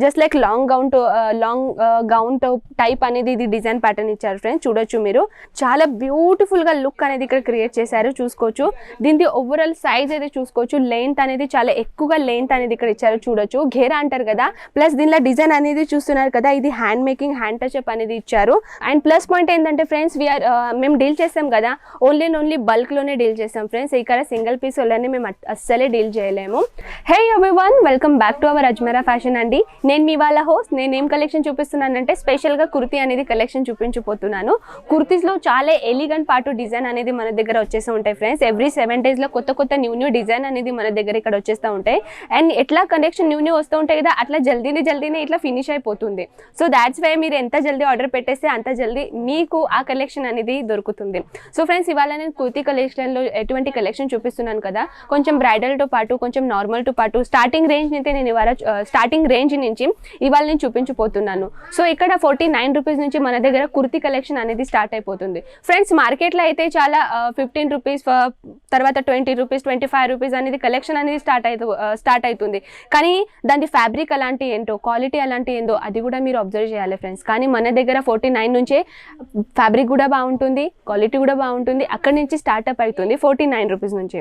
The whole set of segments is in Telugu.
Just like long gown type అనేది ఇది డిజైన్ ప్యాటర్న్ ఇచ్చారు ఫ్రెండ్స్. చూడొచ్చు మీరు, చాలా బ్యూటిఫుల్ గా లుక్ అనేది ఇక్కడ క్రియేట్ చేశారు. చూసుకోవచ్చు దీని ఓవరాల్ సైజ్ అయితే చూసుకోవచ్చు. లెంత్ అనేది చాలా ఎక్కువగా లెంత్ అనేది ఇక్కడ ఇచ్చారు. చూడొచ్చు ఘేరా అంటారు కదా. ప్లస్ దీనిలో డిజైన్ అనేది చూస్తున్నారు కదా, ఇది hand making hand touch up అనేది ఇచ్చారు. అండ్ ప్లస్ పాయింట్ ఏంటంటే ఫ్రెండ్స్, మేము డీల్ చేస్తాం కదా, ఓన్లీ బల్క్ లోనే డీల్ చేస్తాం ఫ్రెండ్స్. ఇక్కడ సింగిల్ పీస్ వాళ్ళని మేము అస్సలే డీల్ చేయలేము. హే everyone, welcome back to our Ajmeera fashion అండి. నేను మీ వాళ్ళ హోస్ట్. నేను ఏం కలెక్షన్ చూపిస్తున్నానంటే స్పెషల్ గా కుర్తీ అనేది కలెక్షన్ చూపించబోతున్నాను. కుర్తీస్ లో చాలా ఎలిగెంట్ పాటు డిజైన్ అనేది మన దగ్గర వచ్చేస్తూ ఉంటాయి ఫ్రెండ్స్. ఎవ్రీ 7 days లో కొత్త న్యూ డిజైన్ అనేది మన దగ్గర ఇక్కడ వచ్చేస్తూ ఉంటాయి. అండ్ ఎట్లా కలెక్షన్ న్యూ వస్తూ ఉంటాయి కదా, అట్లా జల్దీనే ఇట్లా ఫినిష్ అయిపోతుంది. సో దాట్స్ వై మీరు ఎంత జల్దీ ఆర్డర్ పెట్టేస్తే అంత జల్దీ మీకు ఆ కలెక్షన్ అనేది దొరుకుతుంది. సో ఫ్రెండ్స్, ఇవాళ నేను కుర్తీ కలెక్షన్ లో ఎటువంటి కలెక్షన్ చూపిస్తున్నాను కదా, కొంచెం బ్రైడల్ తో పాటు కొంచెం నార్మల్ తో పాటు స్టార్టింగ్ రేంజ్ నుంచి ఇవాళ నేను చూపించబోతున్నాను. సో ఇక్కడ 49 రూపీస్ నుంచి మన దగ్గర కుర్తీ కలెక్షన్ అనేది స్టార్ట్ అయిపోతుంది ఫ్రెండ్స్. మార్కెట్లో అయితే చాలా 15 రూపీస్, తర్వాత 20 రూపీస్, 25 రూపీస్ అనేది కలెక్షన్ అనేది స్టార్ట్ అవుతుంది. కానీ దాని ఫ్యాబ్రిక్ అలాంటి ఏంటో, క్వాలిటీ అలాంటి ఏందో అది కూడా మీరు అబ్జర్వ్ చేయాలి ఫ్రెండ్స్. కానీ మన దగ్గర 49 నుంచే ఫ్యాబ్రిక్ కూడా బాగుంటుంది, క్వాలిటీ కూడా బాగుంటుంది. అక్కడి నుంచి స్టార్ట్అప్ అవుతుంది 49 రూపీస్ నుంచి.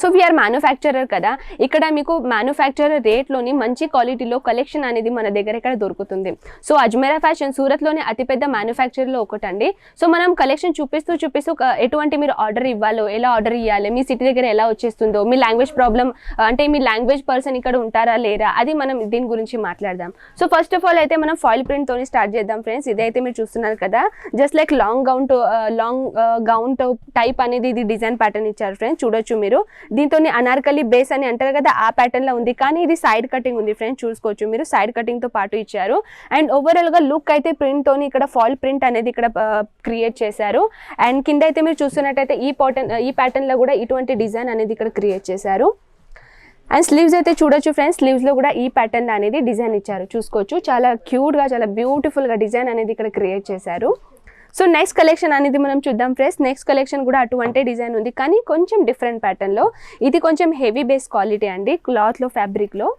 సో వీఆర్ మ్యానుఫ్యాక్చరర్ కదా, ఇక్కడ మీకు మ్యానుఫ్యాక్చరర్ రేట్లోని మంచి క్వాలిటీలో కలెక్షన్ అనేది మన దగ్గర ఇక్కడ దొరుకుతుంది. సో అజ్మీరా ఫ్యాషన్ సూరత్లోనే అతిపెద్ద మ్యానుఫ్యాక్చర్లో ఒకటండి. సో మనం కలెక్షన్ చూపిస్తూ ఎటువంటి మీరు ఆర్డర్ ఇవ్వాలో, ఎలా ఆర్డర్ ఇవ్వాలి, మీ సిటీ దగ్గర ఎలా వచ్చేస్తుందో, మీ లాంగ్వేజ్ ప్రాబ్లం అంటే మీ లాంగ్వేజ్ పర్సన్ ఇక్కడ ఉంటారా లేరా, అది మనం దీని గురించి మాట్లాడదాం. సో ఫస్ట్ ఆఫ్ ఆల్ అయితే మనం ఫాయిల్ ప్రింట్తో స్టార్ట్ చేద్దాం ఫ్రెండ్స్. ఇదైతే మీరు చూస్తున్నారు కదా, just like long gown type అనేది ఇది డిజైన్ ప్యాటర్న్ ఇచ్చారు ఫ్రెండ్స్. చూడొచ్చు మీరు, దీంతో అనార్కలి బేస్ అని అంటారు కదా, ఆ ప్యాటర్న్ లో ఉంది. కానీ ఇది సైడ్ కటింగ్ ఉంది ఫ్రెండ్స్. చూసుకోవచ్చు మీరు, సైడ్ కటింగ్ తో పాటు ఇచ్చారు. అండ్ ఓవరాల్ గా లుక్ అయితే ప్రింట్ తోని ఇక్కడ ఫాల్ ప్రింట్ అనేది ఇక్కడ క్రియేట్ చేశారు. అండ్ కింద అయితే మీరు చూస్తున్నట్టయితే ఈ ప్యాటర్న్ లో కూడా ఇటువంటి డిజైన్ అనేది ఇక్కడ క్రియేట్ చేశారు. అండ్ స్లీవ్స్ అయితే చూడొచ్చు ఫ్రెండ్స్, స్లీవ్స్ లో కూడా ఈ ప్యాటర్న్ అనేది డిజైన్ ఇచ్చారు. చూసుకోవచ్చు, చాలా క్యూట్ గా, చాలా బ్యూటిఫుల్ గా డిజైన్ అనేది ఇక్కడ క్రియేట్ చేశారు. సో నెక్స్ట్ కలెక్షన్ అనేది మనం చూద్దాం ఫ్రెండ్స్. నెక్స్ట్ కలెక్షన్ కూడా అటువంటి డిజైన్ ఉంది, కానీ కొంచెం డిఫరెంట్ ప్యాటర్న్లో. ఇది కొంచెం హెవీ బేస్ క్వాలిటీ అండి, క్లాత్లో, ఫ్యాబ్రిక్లో.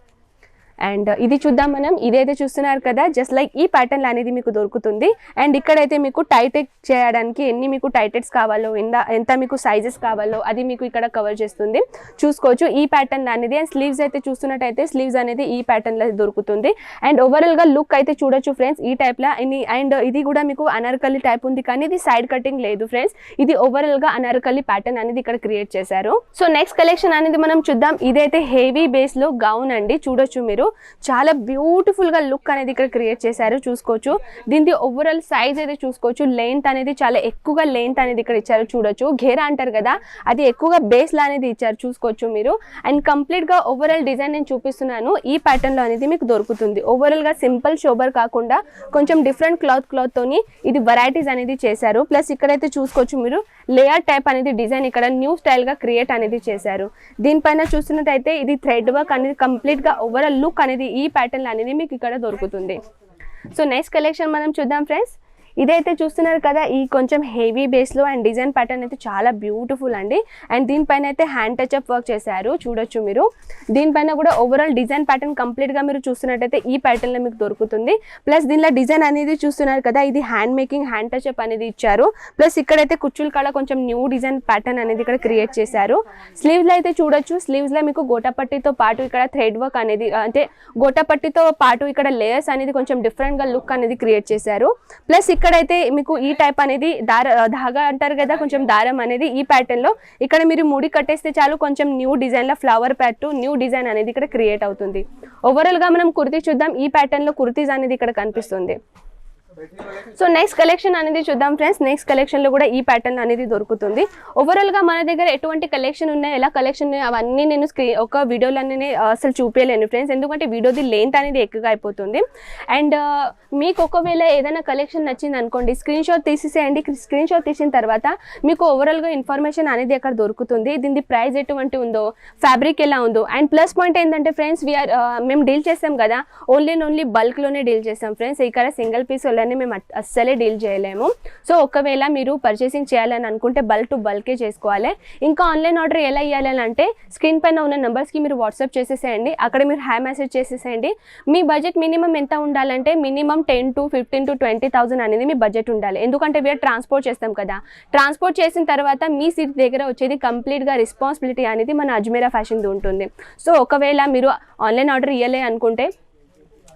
అండ్ ఇది చూద్దాం మనం. ఇదైతే చూస్తున్నారు కదా, జస్ట్ లైక్ ఈ ప్యాటర్న్ అనేది మీకు దొరుకుతుంది. అండ్ ఇక్కడైతే మీకు టైటెడ్ చేయడానికి ఎన్ని మీకు టైటెడ్స్ కావాలో, ఎంత మీకు సైజెస్ కావాలో అది మీకు ఇక్కడ కవర్ చేస్తుంది. చూసుకోవచ్చు ఈ ప్యాటర్న్ అనేది. అండ్ స్లీవ్స్ అయితే చూస్తున్నట్టయితే స్లీవ్స్ అనేది ఈ ప్యాటర్న్లో దొరుకుతుంది. అండ్ ఓవరాల్గా లుక్ అయితే చూడొచ్చు ఫ్రెండ్స్, ఈ టైప్లో. అండ్ ఇది కూడా మీకు అనార్కలి టైప్ ఉంది, కానీ ఇది సైడ్ కటింగ్ లేదు ఫ్రెండ్స్. ఇది ఓవరాల్గా అనార్కలి ప్యాటర్న్ అనేది ఇక్కడ క్రియేట్ చేశారు. సో నెక్స్ట్ కలెక్షన్ అనేది మనం చూద్దాం. ఇదైతే హెవీ బేస్లో గౌన్ అండి. చూడొచ్చు మీరు, చాలా బ్యూటిఫుల్ గా లుక్ అనేది ఇక్కడ క్రియేట్ చేశారు. చూసుకోవచ్చు దీని ఓవరాల్ సైజ్ అయితే చూసుకోవచ్చు. లెంత్ అనేది చాలా ఎక్కువగా లెంత్ అనేది ఇక్కడ ఇచ్చారు. చూడొచ్చు ఘేరా అంటారు కదా, అది ఎక్కువగా బేస్ లా అనేది ఇచ్చారు. చూసుకోవచ్చు మీరు. అండ్ కంప్లీట్ గా ఓవరాల్ డిజైన్ నేను చూపిస్తున్నాను. ఈ ప్యాటర్న్ లో అనేది మీకు దొరుకుతుంది. ఓవరాల్ గా సింపుల్ షోబర్ కాకుండా కొంచెం డిఫరెంట్ క్లాత్ తోని ఇది వెరైటీస్ అనేది చేశారు. ప్లస్ ఇక్కడైతే చూసుకోవచ్చు మీరు, లేయర్ టైప్ అనేది డిజైన్ ఇక్కడ న్యూ స్టైల్ గా క్రియేట్ అనేది చేశారు. దీనిపైన చూస్తున్నట్టయితే ఇది థ్రెడ్ వర్క్ అనేది కంప్లీట్ గా ఓవరాల్ లుక్ అనేది ఈ ప్యాటర్న్ అనేది మీకు ఇక్కడ దొరుకుతుంది. సో నెక్స్ట్ కలెక్షన్ మనం చూద్దాం ఫ్రెండ్స్. ఇదైతే చూస్తున్నారు కదా, ఈ కొంచెం హెవీ బేస్లో అండ్ డిజైన్ ప్యాటర్న్ అయితే చాలా బ్యూటిఫుల్ అండి. అండ్ దీనిపైన అయితే హ్యాండ్ టచ్ అప్ వర్క్ చేశారు. చూడొచ్చు మీరు, దీనిపైన కూడా ఓవరాల్ డిజైన్ ప్యాటర్న్ కంప్లీట్గా మీరు చూస్తున్నట్టయితే ఈ ప్యాటర్న్లో మీకు దొరుకుతుంది. ప్లస్ దీనిలో డిజైన్ అనేది చూస్తున్నారు కదా, ఇది hand making hand touch up అనేది ఇచ్చారు. ప్లస్ ఇక్కడైతే కుచ్చుల కాడ కొంచెం న్యూ డిజైన్ ప్యాటర్న్ అనేది ఇక్కడ క్రియేట్ చేశారు. స్లీవ్స్లో అయితే చూడొచ్చు, స్లీవ్స్లో మీకు గోటాపట్టితో పాటు ఇక్కడ థ్రెడ్ వర్క్ అనేది, అంటే గోటాపట్టితో పాటు ఇక్కడ లేయర్స్ అనేది కొంచెం డిఫరెంట్గా లుక్ అనేది క్రియేట్ చేశారు. ప్లస్ ఇక్కడైతే మీకు ఈ టైప్ అనేది ధాగా అంటారు కదా, కొంచెం దారం అనేది ఈ ప్యాటర్న్ లో ఇక్కడ మీరు ముడి కట్టేస్తే చాలు, కొంచెం న్యూ డిజైన్ లో ఫ్లవర్ ప్యాట్ న్యూ డిజైన్ అనేది ఇక్కడ క్రియేట్ అవుతుంది. ఓవరాల్ గా మనం కుర్తీ చూద్దాం. ఈ ప్యాటర్న్ లో కుర్తీస్ అనేది ఇక్కడ కనిపిస్తుంది. సో నెక్స్ట్ కలెక్షన్ అనేది చూద్దాం ఫ్రెండ్స్. నెక్స్ట్ కలెక్షన్లో కూడా ఈ ప్యాటర్న్ అనేది దొరుకుతుంది. ఓవరాల్గా మన దగ్గర ఎటువంటి కలెక్షన్ ఉన్నాయి, ఎలా కలెక్షన్ ఉన్నాయి అవన్నీ నేను ఒక వీడియోలోనే అసలు చూపించలేను ఫ్రెండ్స్, ఎందుకంటే వీడియోది లెంత్ అనేది ఎక్కువగా అయిపోతుంది. అండ్ మీకు ఒకవేళ ఏదైనా కలెక్షన్ నచ్చింది అనుకోండి, స్క్రీన్ షాట్ తీసేసేయండి. స్క్రీన్ షాట్ తీసిన తర్వాత మీకు ఓవరాల్గా ఇన్ఫర్మేషన్ అనేది అక్కడ దొరుకుతుంది. దీని ప్రైస్ ఎటువంటి ఉందో, ఫ్యాబ్రిక్ ఎలా ఉందో. అండ్ ప్లస్ పాయింట్ ఏంటంటే ఫ్రెండ్స్, మేము డీల్ చేస్తాం కదా, ఓన్లీ బల్క్లోనే డీల్ చేస్తాం ఫ్రెండ్స్. ఇక్కడ సింగిల్ పీస్ కలర్ని మేము అస్సలే డీల్ చేయలేము. సో ఒకవేళ మీరు పర్చేసింగ్ చేయాలని అనుకుంటే బల్క్ టు బల్కే చేసుకోవాలి. ఇంకా ఆన్లైన్ ఆర్డర్ ఎలా ఇవ్వాలని అంటే స్క్రీన్ పైన ఉన్న నెంబర్స్కి మీరు వాట్సాప్ చేసేసేయండి, అక్కడ మీరు హాయ్ మెసేజ్ చేసేసేయండి. మీ బడ్జెట్ మినిమం ఎంత ఉండాలంటే మినిమం 10 to 15 to 20,000 అనేది మీ బడ్జెట్ ఉండాలి. ఎందుకంటే వీఆర్ ట్రాన్స్పోర్ట్ చేస్తాం కదా, ట్రాన్స్పోర్ట్ చేసిన తర్వాత మీ సిటీ దగ్గర వచ్చేది కంప్లీట్గా రెస్పాన్సిబిలిటీ అనేది మన అజ్మీరా ఫ్యాషన్ది ఉంటుంది. సో ఒకవేళ మీరు ఆన్లైన్ ఆర్డర్ ఇవ్వలే అనుకుంటే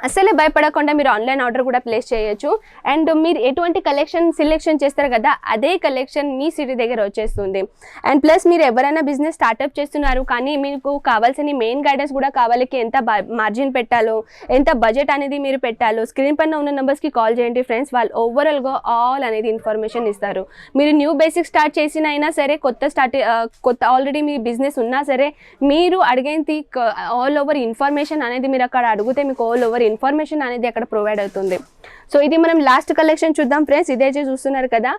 అసలే భయపడకుండా మీరు ఆన్లైన్ ఆర్డర్ కూడా ప్లేస్ చేయొచ్చు. అండ్ మీరు ఎటువంటి కలెక్షన్ సెలెక్షన్ చేస్తారు కదా అదే కలెక్షన్ మీ సిటీ దగ్గర వచ్చేస్తుంది. అండ్ ప్లస్ మీరు ఎవరైనా బిజినెస్ స్టార్ట్అప్ చేస్తున్నారు కానీ మీకు కావాల్సిన మెయిన్ గైడెన్స్ కూడా కావాలి, ఎంత మార్జిన్ పెట్టాలో, ఎంత బడ్జెట్ అనేది మీరు పెట్టాలో స్క్రీన్ పైన ఉన్న నెంబర్స్కి కాల్ చేయండి ఫ్రెండ్స్. వాళ్ళు ఓవరాల్గా ఆల్ అనేది ఇన్ఫర్మేషన్ ఇస్తారు. మీరు న్యూ బేసిక్ స్టార్ట్ చేసిన అయినా సరే, కొత్త ఆల్రెడీ మీ బిజినెస్ ఉన్నా సరే, మీరు అడిగేది ఆల్ ఓవర్ ఇన్ఫర్మేషన్ అనేది మీరు అక్కడ అడిగితే మీకు ఆల్ ఓవర్ ఇన్ఫర్మేషన్ అనేది అక్కడ ప్రొవైడ్ అవుతుంది. సో ఇది మనం లాస్ట్ కలెక్షన్ చూద్దాం ఫ్రెండ్స్. ఇదైతే చూస్తున్నారు కదా,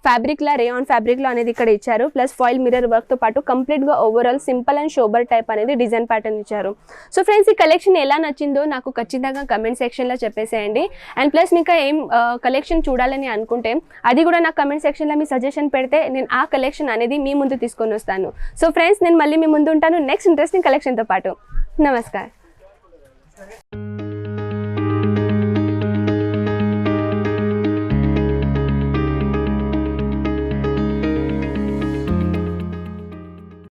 ఫ్యాబ్రిక్లా రేయాన్ ఫ్యాబ్రిక్లో అనేది ఇక్కడ ఇచ్చారు. ప్లస్ ఫాయిల్ మిర్రర్ వర్క్తో పాటు కంప్లీట్గా overall simple and sober type అనేది డిజైన్ ప్యాటర్న్ ఇచ్చారు. సో ఫ్రెండ్స్ ఈ కలెక్షన్ ఎలా నచ్చిందో నాకు ఖచ్చితంగా కమెంట్ సెక్షన్లో చెప్పేసేయండి. అండ్ ప్లస్ మీకు ఏం కలెక్షన్ చూడాలని అనుకుంటే అది కూడా నాకు కమెంట్ సెక్షన్లో మీ సజెషన్ పెడితే నేను ఆ కలెక్షన్ అనేది మీ ముందు తీసుకొని వస్తాను. సో ఫ్రెండ్స్ నేను మళ్ళీ మీ ముందు ఉంటాను నెక్స్ట్ ఇంట్రెస్టింగ్ కలెక్షన్తో పాటు. నమస్కారం.